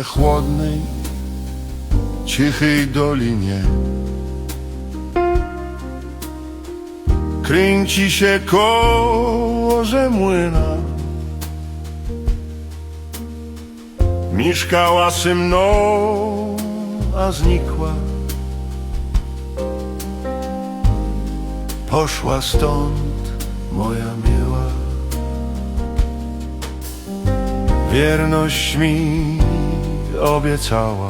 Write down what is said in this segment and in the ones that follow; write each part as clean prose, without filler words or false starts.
chłodnej, cichej dolinie kręci się koło młyna. Mieszkała ze mną, a znikła. Poszła stąd moja miła. Wierność mi obiecała.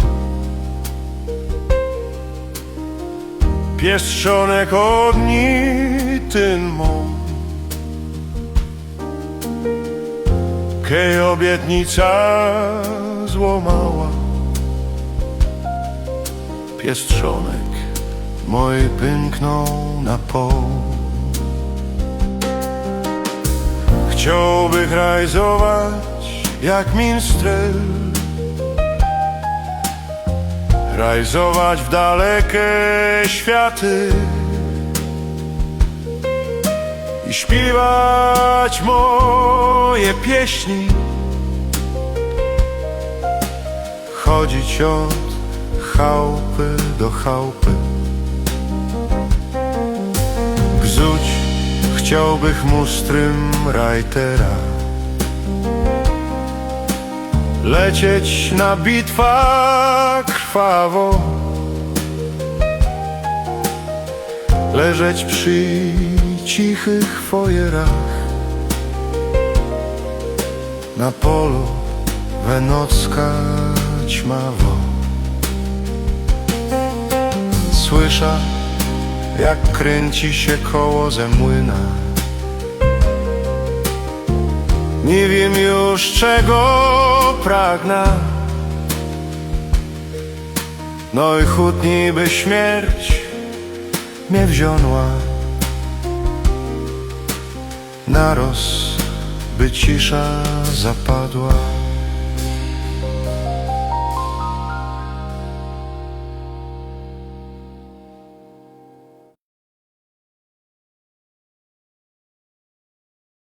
Pieszczonek od niej ten mą. Kej obietnica złamała. Pieszczonek mój pęknął na pół. Chciałbym rajzować jak minstrel, rajzować w dalekie światy i śpiewać moje pieśni, chodzić od chałupy do chałupy. Gzuć chciałbych mustrym rajtera, lecieć na bitwa krwawo, leżeć przy cichych fojerach na polu wenocka ćmawo. Słysza, jak kręci się koło ze młyna. Nie wiem już, czego pragnę. No i chutni by śmierć mnie wziąła. Naroz by cisza zapadła.